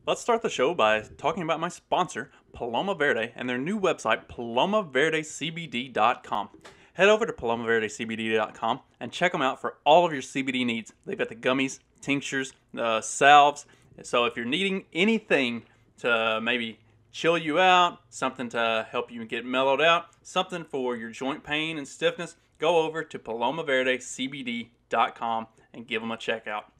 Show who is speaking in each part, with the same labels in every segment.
Speaker 1: Let's start the show by talking about my sponsor, Paloma Verde, and their new website, palomaverdecbd.com. Head over to palomaverdecbd.com and check them out for all of your CBD needs. They've got the gummies, tinctures, salves. So if you're needing anything to maybe chill you out, something to help you get mellowed out, something for your joint pain and stiffness, go over to palomaverdecbd.com and give them a check out.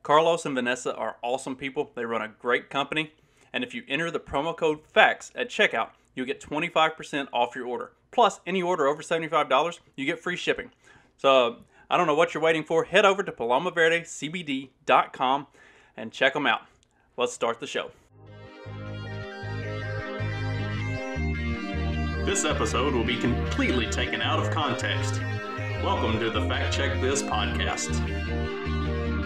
Speaker 1: Carlos and Vanessa are awesome people. They run a great company. And if you enter the promo code FACTS at checkout, you'll get 25% off your order. Plus, any order over $75, you get free shipping. So, I don't know what you're waiting for. Head over to palomaverdecbd.com and check them out. Let's start the show. This episode will be completely taken out of context. Welcome to the Fact Check This podcast.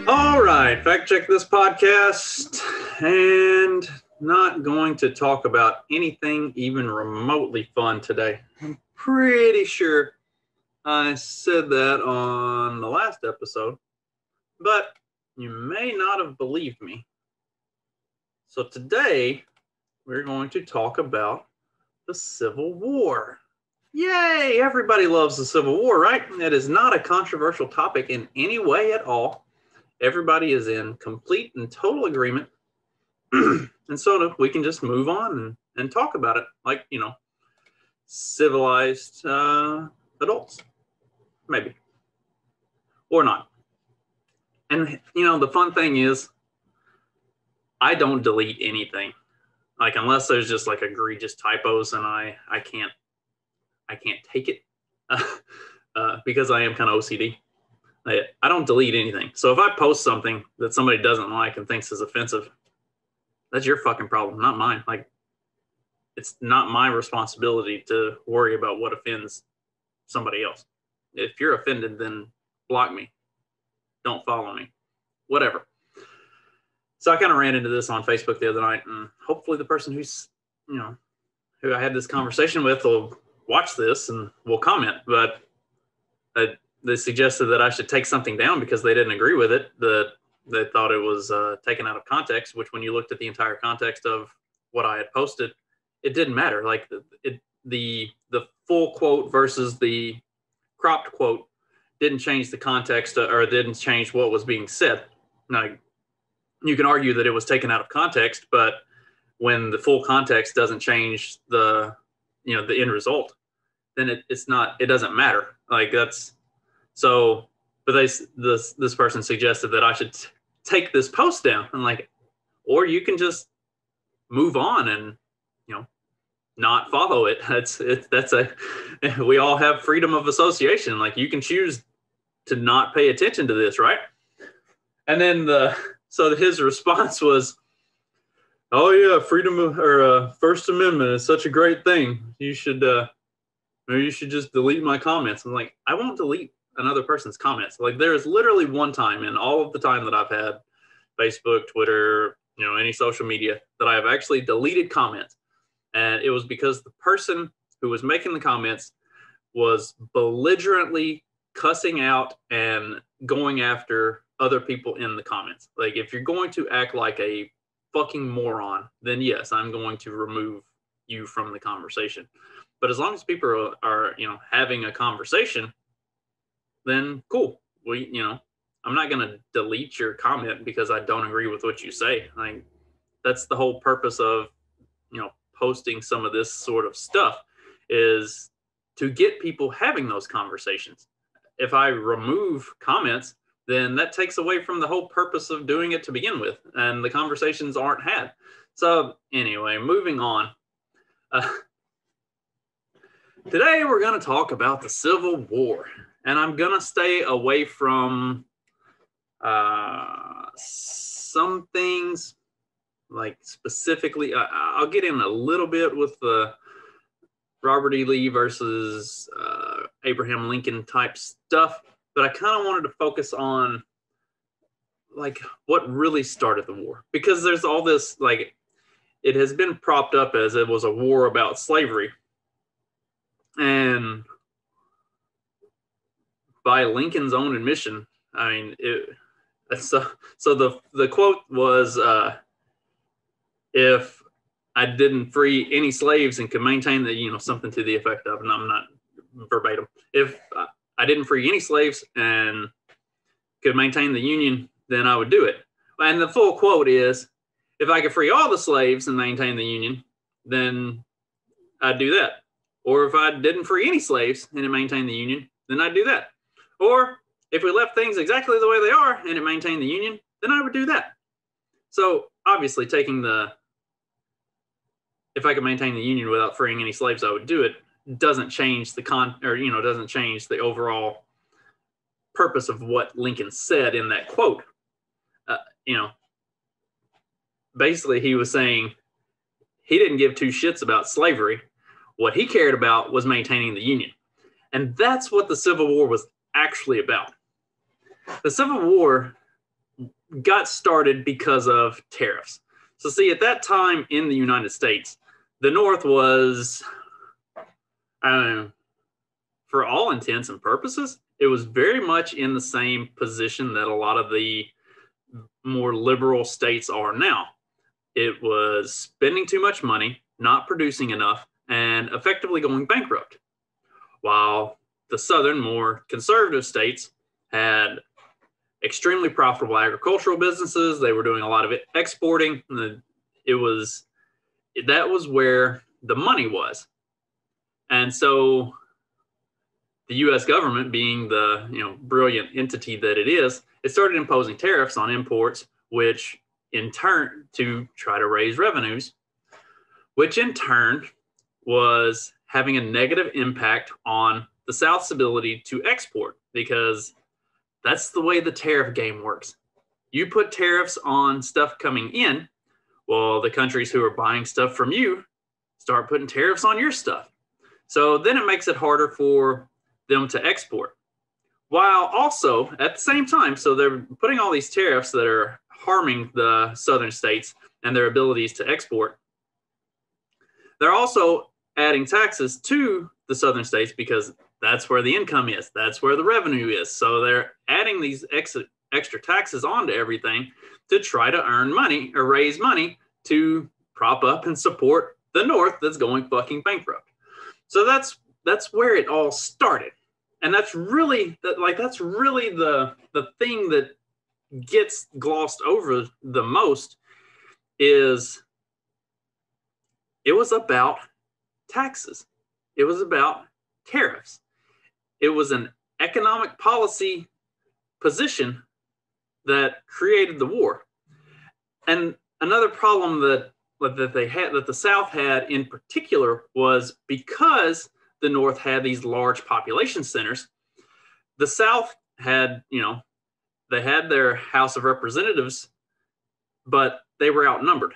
Speaker 2: All right, Fact Check This podcast, and not going to talk about anything even remotely fun today. I'm pretty sure I said that on the last episode, but you may not have believed me. So today, we're going to talk about the Civil War. Yay! Everybody loves the Civil War, right? It is not a controversial topic in any way at all. Everybody is in complete and total agreement. And so we can just move on and talk about it like, civilized adults. Maybe. Or not. And, the fun thing is, I don't delete anything. Like, unless there's just like egregious typos and I can't take it because I am kind of OCD. I don't delete anything. So if I post something that somebody doesn't like and thinks is offensive, that's your fucking problem, not mine. Like, it's not my responsibility to worry about what offends somebody else. If you're offended, then block me. Don't follow me. Whatever. So I kind of ran into this on Facebook the other night, and hopefully the person who's, who I had this conversation with will watch this and will comment. But they suggested that I should take something down because they didn't agree with it, that they thought it was taken out of context, which when you looked at the entire context of what I had posted, it didn't matter. Like the full quote versus the cropped quote didn't change the context or didn't change what was being said. Now, you can argue that it was taken out of context, but when the full context doesn't change the end result, then it doesn't matter. Like that's, so, but this person suggested that I should take this post down. I'm like, or you can just move on and, not follow it. We all have freedom of association. Like you can choose to not pay attention to this, right? And then so his response was, oh yeah, freedom or First Amendment is such a great thing. You should just delete my comments. I'm like, I won't delete another person's comments. Like there is literally one time in all of the time that I've had Facebook, Twitter, any social media that I have actually deleted comments. And it was because the person who was making the comments was belligerently cussing out and going after other people in the comments. Like if you're going to act like a fucking moron, then yes, I'm going to remove you from the conversation. But as long as people are having a conversation, then cool. I'm not going to delete your comment because I don't agree with what you say. Like that's the whole purpose of, posting some of this sort of stuff is to get people having those conversations. If I remove comments, then that takes away from the whole purpose of doing it to begin with, and the conversations aren't had. So anyway, moving on. Today we're going to talk about the Civil War, and I'm going to stay away from some things, like specifically, I'll get in a little bit with the Robert E. Lee versus Abraham Lincoln type stuff, but I kind of wanted to focus on like what really started the war, because there's all this, like, it has been propped up as it was a war about slavery, and by Lincoln's own admission, I mean, so the quote was, if I didn't free any slaves and could maintain the, you know, something to the effect of, and I'm not verbatim, if I didn't free any slaves and could maintain the Union, then I would do it. And the full quote is, if I could free all the slaves and maintain the Union, then I'd do that. Or if I didn't free any slaves and it maintained the Union, then I'd do that. Or if we left things exactly the way they are and it maintained the Union, then I would do that. So obviously taking the, if I could maintain the Union without freeing any slaves, I would do it, doesn't change the doesn't change the overall purpose of what Lincoln said in that quote. Basically he was saying he didn't give two shits about slavery. What he cared about was maintaining the Union. And that's what the Civil War was actually about. The Civil War got started because of tariffs. So see, at that time in the United States, the North was, I don't know, for all intents and purposes, it was very much in the same position that a lot of the more liberal states are now. It was spending too much money, not producing enough, and effectively going bankrupt. While the southern, more conservative states had extremely profitable agricultural businesses. They were doing a lot of it exporting. That was where the money was. And so the US government, being the brilliant entity that it is, it started imposing tariffs on imports, which in turn to try to raise revenues, which in turn was having a negative impact on the South's ability to export, because that's the way the tariff game works. You put tariffs on stuff coming in, well, the countries who are buying stuff from you start putting tariffs on your stuff. So then it makes it harder for them to export. While also at the same time, so they're putting all these tariffs that are harming the southern states and their abilities to export. They're also adding taxes to the southern states because that's where the income is. That's where the revenue is. So they're adding these extra taxes onto everything to try to earn money or raise money to prop up and support the North that's going fucking bankrupt. So that's where it all started. And that's really the thing that gets glossed over the most is it was about taxes. It was about tariffs. It was an economic policy position that created the war. And another problem that the South had in particular was because the North had these large population centers, the South had, they had their House of Representatives, but they were outnumbered.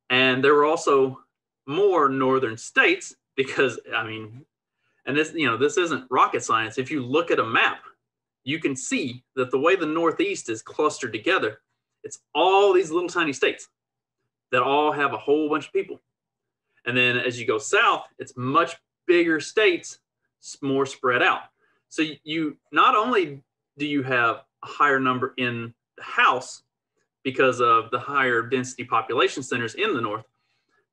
Speaker 2: And there were also more northern states because, and this isn't rocket science. If you look at a map, you can see that the way the Northeast is clustered together, it's all these little tiny states that all have a whole bunch of people. And then as you go south, it's much bigger states, more spread out. So you not only do you have a higher number in the House because of the higher density population centers in the North,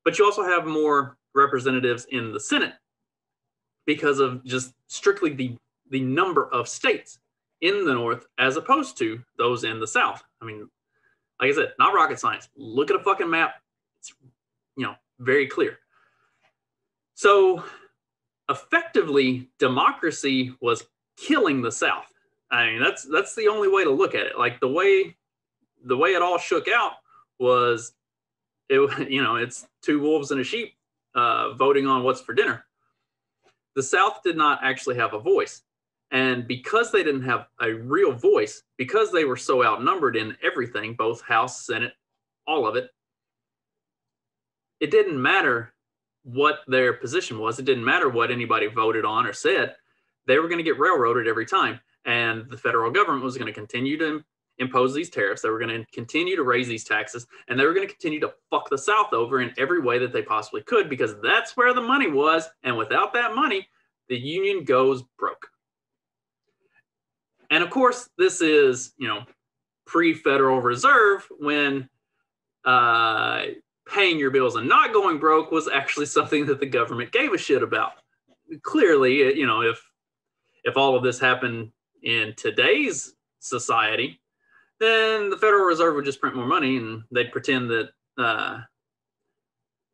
Speaker 2: but you also have more representatives in the Senate because of just strictly the number of states in the North as opposed to those in the South. Like I said, not rocket science. Look at a fucking map. It's, very clear. So effectively, democracy was killing the South. That's the only way to look at it. Like the way it all shook out was, it's two wolves and a sheep voting on what's for dinner. The South did not actually have a voice. And because they didn't have a real voice, because they were so outnumbered in everything, both House, Senate, all of it, it didn't matter what their position was. It didn't matter what anybody voted on or said. They were going to get railroaded every time. And the federal government was going to continue to impose these tariffs. They were going to continue to raise these taxes. And they were going to continue to fuck the South over in every way that they possibly could, because that's where the money was. And without that money, the Union goes broke. And of course, this is, pre-Federal Reserve when paying your bills and not going broke was actually something that the government gave a shit about. Clearly, you know, if all of this happened in today's society, then the Federal Reserve would just print more money and they'd pretend that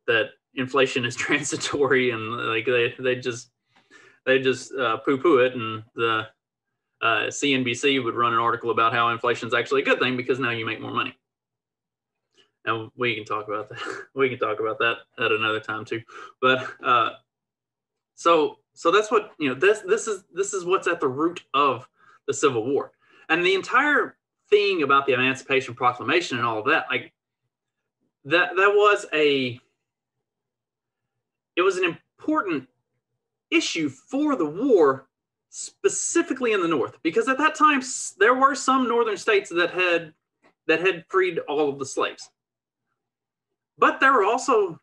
Speaker 2: that inflation is transitory, and like they just poo-poo it, and the CNBC would run an article about how inflation is actually a good thing because now you make more money. And we can talk about that. We can talk about that at another time too. But so that's what, you know, this is what's at the root of the Civil War, and the entire thing about the Emancipation Proclamation and all of that. Like that was it was an important issue for the war, specifically in the North, because at that time there were some northern states that had freed all of the slaves, but there were also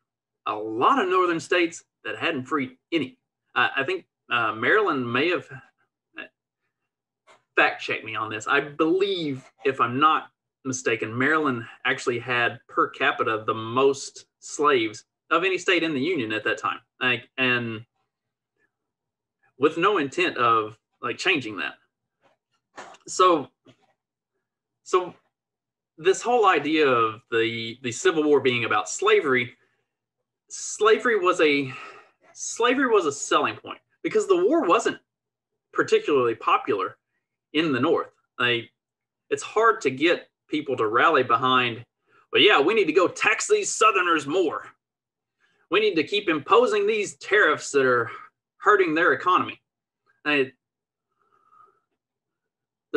Speaker 2: a lot of northern states that hadn't freed any. I think Maryland may have, fact check me on this. I believe, if I'm not mistaken, Maryland actually had per capita the most slaves of any state in the Union at that time. Like, and with no intent of like changing that. So this whole idea of the Civil War being about slavery was a selling point, because the war wasn't particularly popular in the North. Like, it's hard to get people to rally behind, but yeah, we need to go tax these Southerners more. We need to keep imposing these tariffs that are hurting their economy. The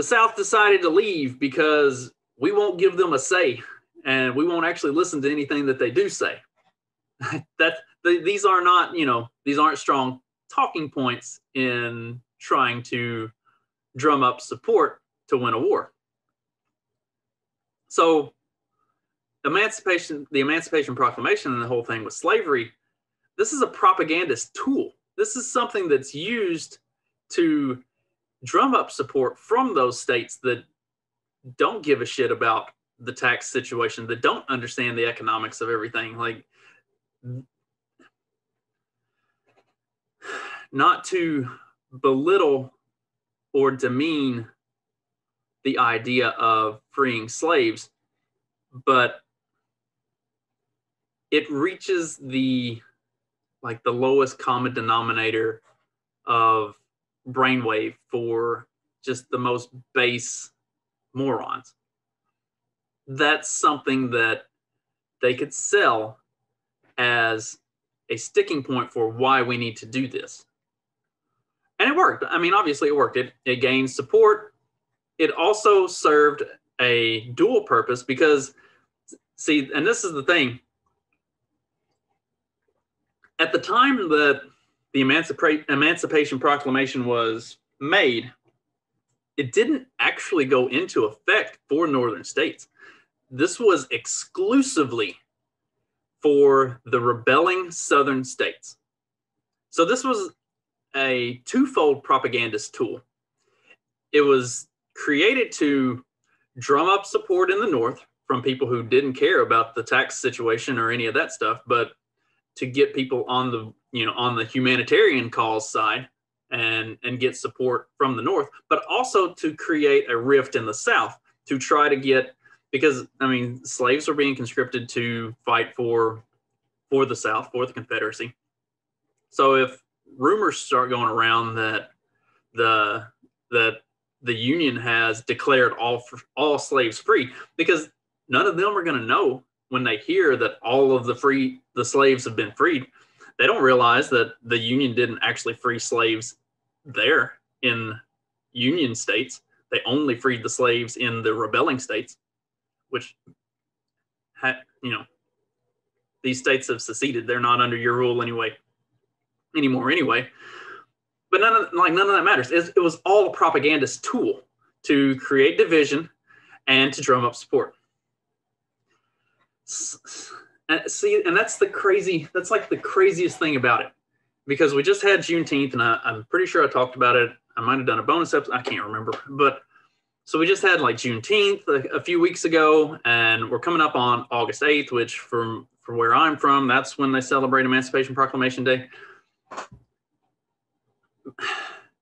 Speaker 2: South decided to leave because we won't give them a say, and we won't actually listen to anything that they do say. These are not, you know, these aren't strong talking points in trying to drum up support to win a war. So the Emancipation Proclamation and the whole thing with slavery, this is a propagandist tool. This is something that's used to drum up support from those states that don't give a shit about the tax situation, that don't understand the economics of everything. Like, not to belittle or demean the idea of freeing slaves, but it reaches the lowest common denominator of brainwave for just the most base morons. That's something that they could sell as a sticking point for why we need to do this. And it worked. I mean, obviously it worked. It gained support. It also served a dual purpose because, see, and this is the thing. At the time that the Emancipation Proclamation was made, it didn't actually go into effect for northern states. This was exclusively for the rebelling southern states. So this was a twofold propagandist tool. It was created to drum up support in the North from people who didn't care about the tax situation or any of that stuff, but to get people on the humanitarian cause side and get support from the North, but also to create a rift in the South to try to get, because I mean, slaves are being conscripted to fight for the South, for the Confederacy. So if rumors start going around that the Union has declared all slaves free, because none of them are going to know when they hear that all of the slaves have been freed. They don't realize that the Union didn't actually free slaves there in Union states. They only freed the slaves in the rebelling states, which, these states have seceded. They're not under your rule anymore anyway. But none of that matters. It was all a propagandist tool to create division and to drum up support. See, and that's like the craziest thing about it, because we just had Juneteenth, and I'm pretty sure I talked about it. I might have done a bonus episode. I can't remember. But So we just had like Juneteenth a few weeks ago, and we're coming up on August 8th, which from where I'm from, that's when they celebrate Emancipation Proclamation Day.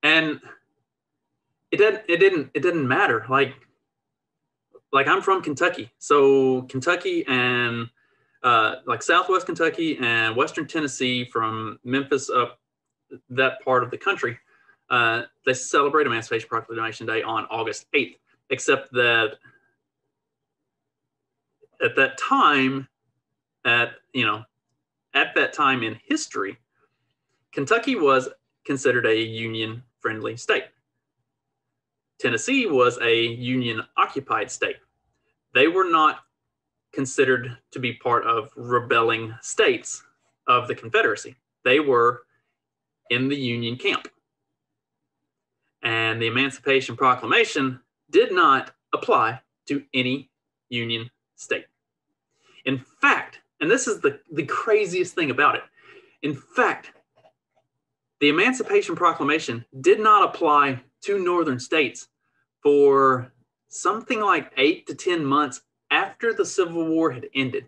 Speaker 2: And it didn't matter. Like I'm from Kentucky, so Kentucky and like Southwest Kentucky and Western Tennessee, from Memphis up that part of the country, they celebrate Emancipation Proclamation Day on August 8th, except that at that time, at that time in history, Kentucky was considered a Union-friendly state. Tennessee was a Union-occupied state. They were not considered to be part of rebelling states of the Confederacy. They were in the Union camp. And the Emancipation Proclamation did not apply to any Union state. In fact, and this is the craziest thing about it, in fact, the Emancipation Proclamation did not apply to northern states for something like 8 to 10 months after the Civil War had ended.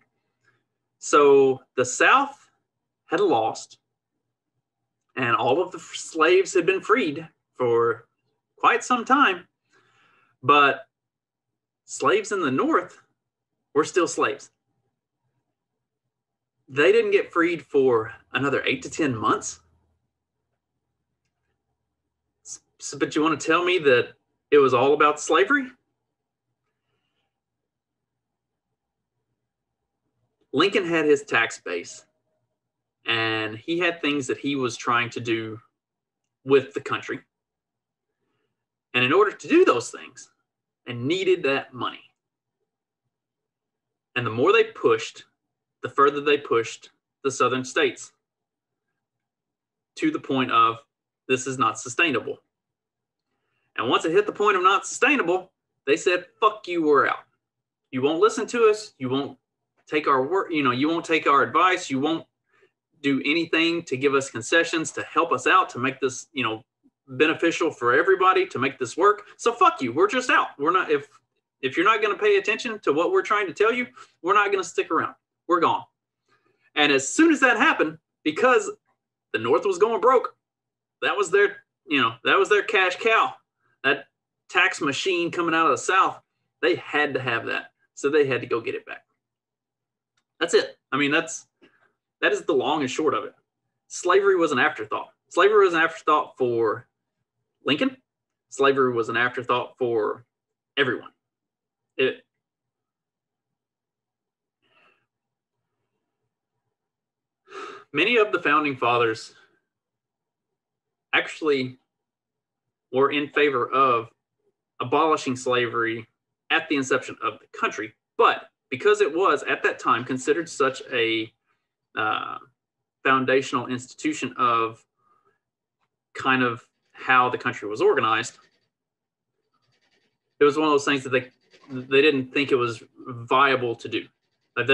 Speaker 2: So the South had lost, and all of the slaves had been freed for quite some time, but slaves in the North were still slaves. They didn't get freed for another 8 to 10 months. So, but you want to tell me that it was all about slavery? Lincoln had his tax base, and he had things that he was trying to do with the country. And in order to do those things, they needed that money. And the more they pushed, the further they pushed the southern states to the point of, this is not sustainable. And once it hit the point of not sustainable, they said, fuck you, we're out. You won't listen to us. You won't take our work. You won't take our advice. You won't do anything to give us concessions to help us out, to make this, beneficial for everybody, to make this work. So fuck you. We're just out. We're not, if you're not going to pay attention to what we're trying to tell you, we're not going to stick around. We're gone. And as soon as that happened, because the North was going broke, that was their cash cow. That tax machine coming out of the South, they had to have that. So they had to go get it back. That's it. I mean, that is the long and short of it. Slavery was an afterthought. Slavery was an afterthought for Lincoln. Slavery was an afterthought for everyone. Many of the founding fathers actually were in favor of abolishing slavery at the inception of the country, but because it was at that time considered such a foundational institution of kind of how the country was organized, it was one of those things that they didn't think it was viable to do. Like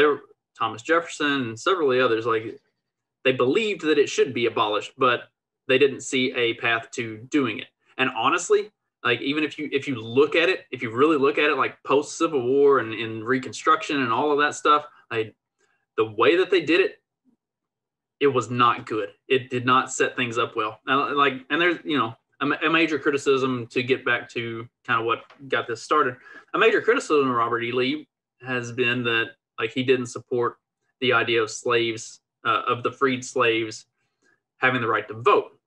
Speaker 2: Thomas Jefferson and several of the others, like they believed that it should be abolished, but they didn't see a path to doing it. And honestly, like even if you look at it, if you really look at it, like post Civil War and in Reconstruction and all of that stuff, the way that they did it, it was not good. It did not set things up well. And there's a major criticism, to get back to kind of what got this started. A major criticism of Robert E. Lee has been that like he didn't support the idea of slaves, of the freed slaves having the right to vote.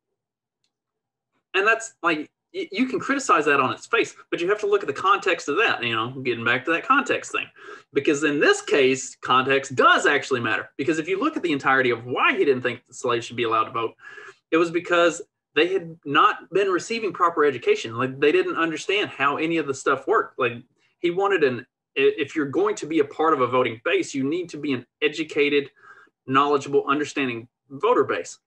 Speaker 2: And that's like, you can criticize that on its face, but you have to look at the context of that, getting back to that context thing. Because in this case, context does actually matter. Because if you look at the entirety of why he didn't think the slaves should be allowed to vote, it was because they had not been receiving proper education. Like they didn't understand how any of the stuff worked. Like he wanted if you're going to be a part of a voting base, you need to be an educated, knowledgeable, understanding voter base.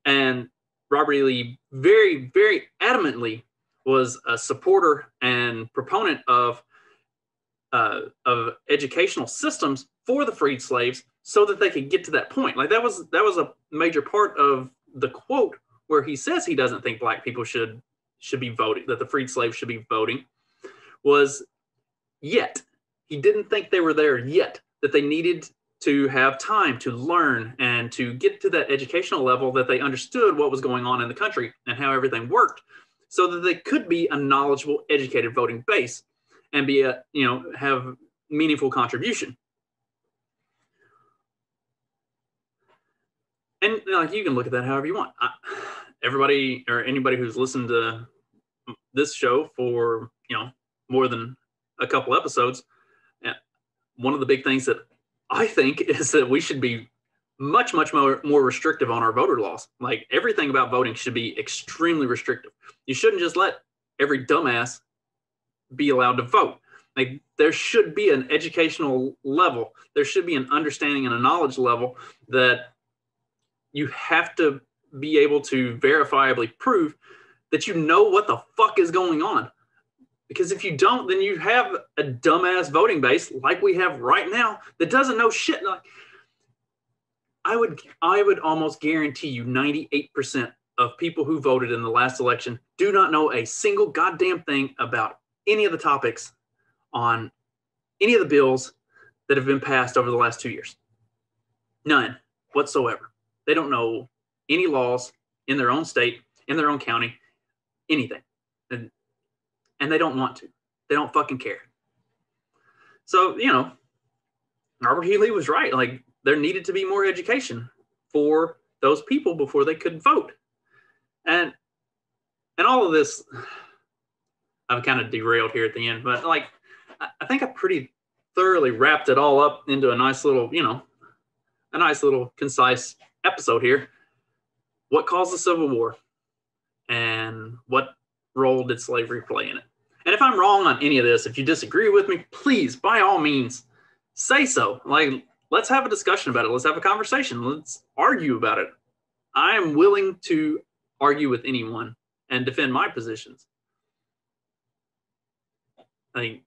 Speaker 2: And Robert E. Lee very, very adamantly was a supporter and proponent of educational systems for the freed slaves so that they could get to that point. Like that was a major part of the quote where he says he doesn't think black people should be voting, that the freed slaves should be voting, was yet. He didn't think they were there yet, that they needed to have time to learn and to get to that educational level that they understood what was going on in the country and how everything worked, so that they could be a knowledgeable, educated voting base and be a, have meaningful contribution. And you can look at that however you want. Everybody or anybody who's listened to this show for more than a couple episodes, one of the big things that I think is that we should be much more restrictive on our voter laws. Like, everything about voting should be extremely restrictive. You shouldn't just let every dumbass be allowed to vote. Like, there should be an educational level. There should be an understanding and a knowledge level that you have to be able to verifiably prove that you know what the fuck is going on. Because if you don't, then you have a dumbass voting base like we have right now that doesn't know shit. Like, I would almost guarantee you 98% of people who voted in the last election do not know a single goddamn thing about any of the topics on any of the bills that have been passed over the last 2 years. None whatsoever. They don't know any laws in their own state, in their own county, anything. And they don't want to. They don't fucking care. So, Robert E. Lee was right. Like, there needed to be more education for those people before they could vote. And all of this, I've kind of derailed here at the end, but like, I think I pretty thoroughly wrapped it all up into a nice little, concise episode here. What caused the Civil War? And what role did slavery play in it? And if I'm wrong on any of this, if you disagree with me, please, by all means, say so. Like, let's have a discussion about it. Let's have a conversation. Let's argue about it. I am willing to argue with anyone and defend my positions. Like,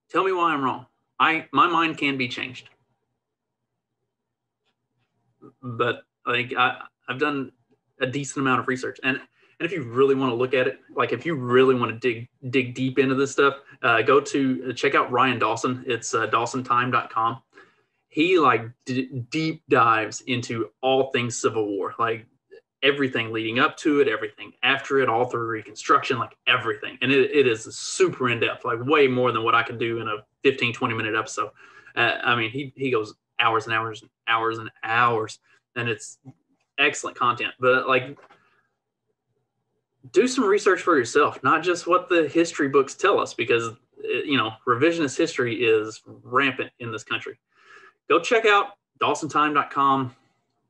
Speaker 2: tell me why I'm wrong. My mind can be changed. But like, I've done a decent amount of research, and if you really want to look at it, like if you really want to dig deep into this stuff, go to check out Ryan Dawson. It's dawsontime.com. He deep dives into all things Civil War, like everything leading up to it, everything after it, all through Reconstruction, like everything. And it is super in depth, like way more than what I could do in a 15-20 minute episode. I mean, he goes hours and hours and hours and hours, and it's excellent content. But like, do some research for yourself, not just what the history books tell us, because revisionist history is rampant in this country. Go check out dawsontime.com,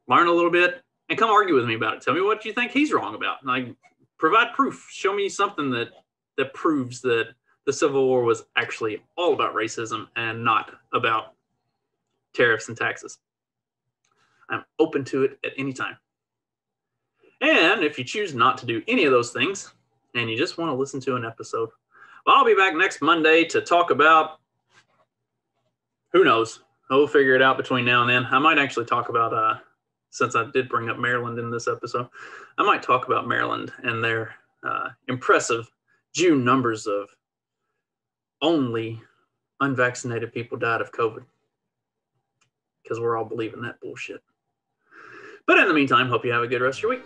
Speaker 2: learn a little bit, and come argue with me about it. Tell me what you think he's wrong about. Like, provide proof. Show me something that proves that the Civil War was actually all about racism and not about tariffs and taxes. I'm open to it at any time. And if you choose not to do any of those things and you just want to listen to an episode, well, I'll be back next Monday to talk about, who knows? We'll figure it out between now and then. I might actually talk about, since I did bring up Maryland in this episode, I might talk about Maryland and their impressive June numbers of only unvaccinated people died of COVID, because we're all believing that bullshit. But in the meantime, hope you have a good rest of your week.